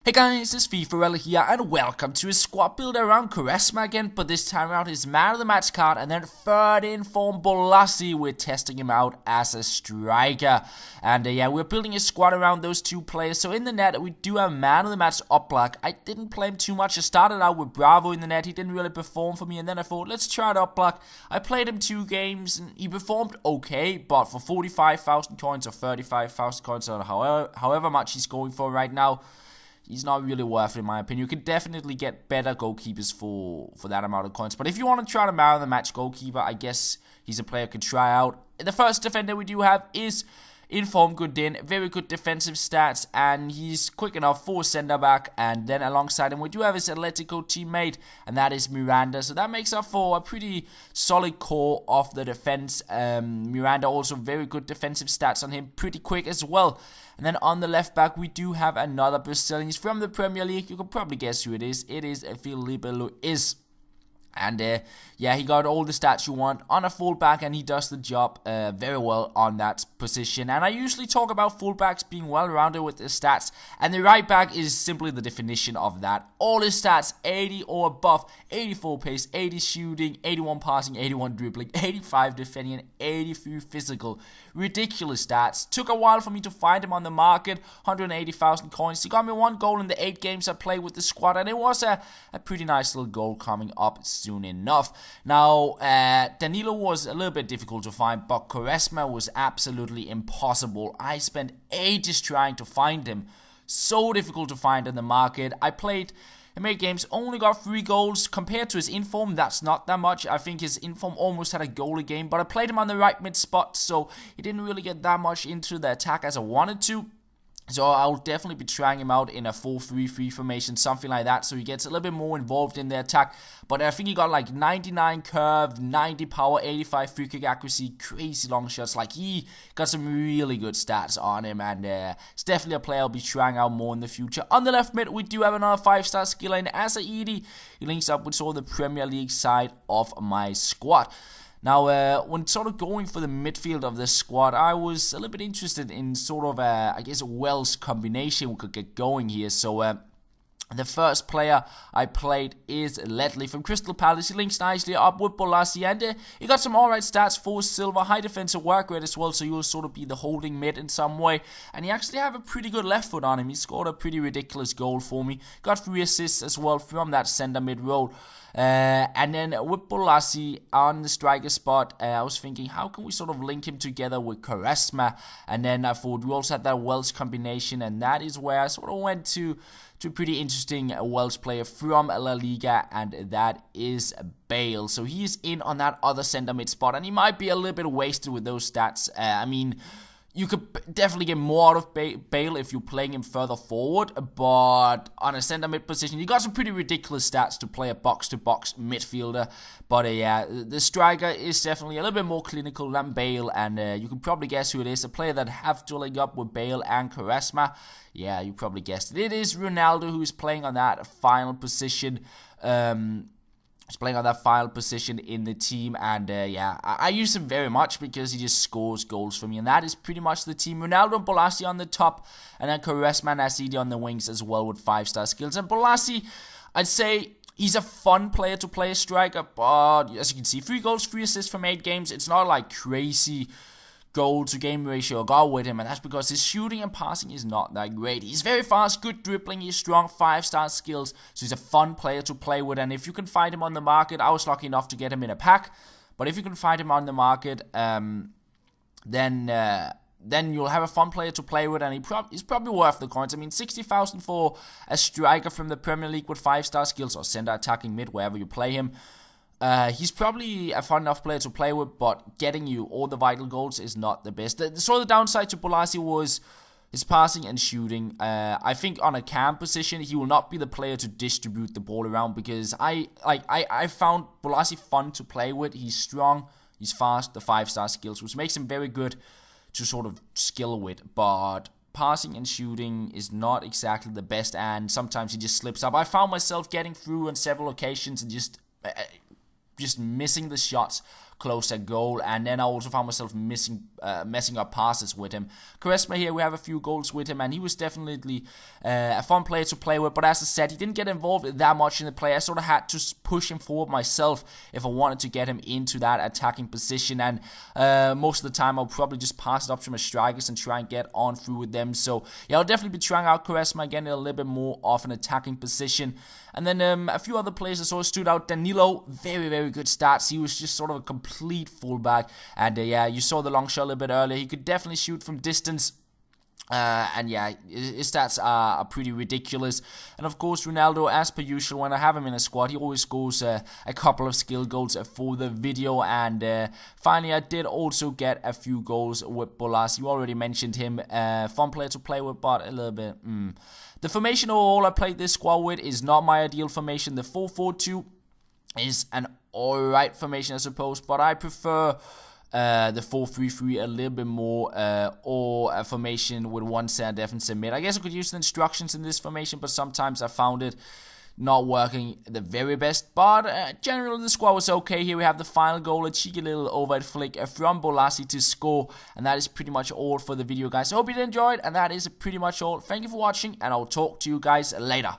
Hey guys, it's FifaRalle here, and welcome to a squad build around Quaresma again, but this time around his man of the match card, and then third in form Bolasie. We're testing him out as a striker, and yeah, we're building a squad around those two players. So in the net, we do have man of the match Oblak. I didn't play him too much. I started out with Bravo in the net. He didn't really perform for me, and then I thought, let's try out Oblak. I played him 2 games, and he performed okay, but for 45,000 coins or 35,000 coins, or however much he's going for right now, he's not really worth it in my opinion. You could definitely get better goalkeepers for that amount of coins. But if you want to try to man of the match goalkeeper, I guess he's a player you could try out. The first defender we do have is Inform Goodin, very good defensive stats, and he's quick enough for centre back. And then alongside him we do have his Atletico teammate, and that is Miranda. So that makes up for a pretty solid core of the defense. Miranda also very good defensive stats on him, pretty quick as well. And then on the left back we do have another Brazilian. He's from the Premier League. You can probably guess who it is. It is Felipe Luis. And yeah, he got all the stats you want on a fullback, and he does the job very well on that position. And I usually talk about fullbacks being well-rounded with their stats, and the right back is simply the definition of that. All his stats 80 or above, 84 pace, 80 shooting, 81 passing, 81 dribbling, 85 defending, and 83 physical. Ridiculous stats. Took a while for me to find him on the market. 180,000 coins. He got me 1 goal in the 8 games I played with the squad, and it was a pretty nice little goal coming up soon enough. Now, Danilo was a little bit difficult to find, but Quaresma was absolutely impossible. I spent ages trying to find him. So difficult to find in the market. I played in 8 games, only got 3 goals. Compared to his inform, that's not that much. I think his inform almost had a goal a game, but I played him on the right mid spot, so he didn't really get that much into the attack as I wanted to. So I'll definitely be trying him out in a 4-3-3 formation, something like that, so he gets a little bit more involved in the attack. But I think he got like 99 curve, 90 power, 85 free kick accuracy, crazy long shots. Like, he got some really good stats on him, and it's definitely a player I'll be trying out more in the future. On the left mid, we do have another 5-star skiller in Asaidi. He links up with sort of the Premier League side of my squad. Now, when sort of going for the midfield of this squad, I was a little bit interested in sort of, I guess, a Welsh combination we could get going here. So, the first player I played is Ledley from Crystal Palace. He links nicely up with Bolasie, and he got some alright stats for silver, high defensive work rate as well, so he'll sort of be the holding mid in some way. And he actually have a pretty good left foot on him. He scored a pretty ridiculous goal for me. Got 3 assists as well from that centre mid role. And then with Bolasie on the striker spot, I was thinking, how can we sort of link him together with Quaresma? And then I thought we also had that Welsh combination, and that is where I sort of went to a pretty interesting Welsh player from La Liga, and that is Bale. So he is in on that other centre mid spot, and he might be a little bit wasted with those stats. I mean, you could definitely get more out of Bale if you're playing him further forward, but on a centre mid position, you got some pretty ridiculous stats to play a box-to-box midfielder. But yeah, the striker is definitely a little bit more clinical than Bale, and you can probably guess who it is. A player that have to link up with Bale and Quaresma. Yeah, you probably guessed it. It is Ronaldo, who's playing on that final position. He's playing on that final position in the team, and yeah, I use him very much because he just scores goals for me, and that is pretty much the team. Ronaldo and Bolasie on the top, and then Quaresma and Asaidi on the wings as well with 5-star skills. And Bolasie, I'd say he's a fun player to play as striker, but as you can see, 3 goals, 3 assists from 8 games. It's not like crazy goal to game ratio goal with him, and that's because his shooting and passing is not that great. He's very fast, good dribbling, he's strong, 5-star skills, so he's a fun player to play with. And if you can find him on the market, I was lucky enough to get him in a pack, but if you can find him on the market, then you'll have a fun player to play with, and he's probably worth the coins. I mean, 60,000 for a striker from the Premier League with 5-star skills, or center attacking mid, wherever you play him. He's probably a fun enough player to play with, but getting you all the vital goals is not the best. The downside to Bolasie was his passing and shooting. I think on a cam position, he will not be the player to distribute the ball around, because I found Bolasie fun to play with. He's strong, he's fast, the 5-star skills, which makes him very good to sort of skill with, but passing and shooting is not exactly the best, and sometimes he just slips up. I found myself getting through on several occasions and just missing the shots closer goal, and then I also found myself messing up passes with him. Quaresma here, we have a few goals with him, and he was definitely a fun player to play with, but as I said, he didn't get involved that much in the play. I sort of had to push him forward myself if I wanted to get him into that attacking position, and most of the time I'll probably just pass it up to my strikers and try and get on through with them. So yeah, I'll definitely be trying out Quaresma again in a little bit more of an attacking position. And then a few other players that sort of stood out. Danilo, very, very good stats. He was just sort of a complete fullback. And yeah, you saw the long shot a little bit earlier. He could definitely shoot from distance. And yeah, his stats are pretty ridiculous. And of course, Ronaldo, as per usual, when I have him in a squad, he always scores a couple of skill goals for the video. And finally, I did also get a few goals with Bolasie. You already mentioned him. Fun player to play with, but a little bit... The formation overall I played this squad with is not my ideal formation. The 4-4-2 is an alright formation, I suppose, but I prefer the 4-3-3 a little bit more, or a formation with one center defensive mid. I guess I could use the instructions in this formation, but sometimes I found it not working the very best, but generally the squad was okay. Here we have the final goal, a cheeky little overhead flick from Bolasie to score, and that is pretty much all for the video, guys. I hope you did enjoy it, and that is pretty much all. Thank you for watching, and I'll talk to you guys later.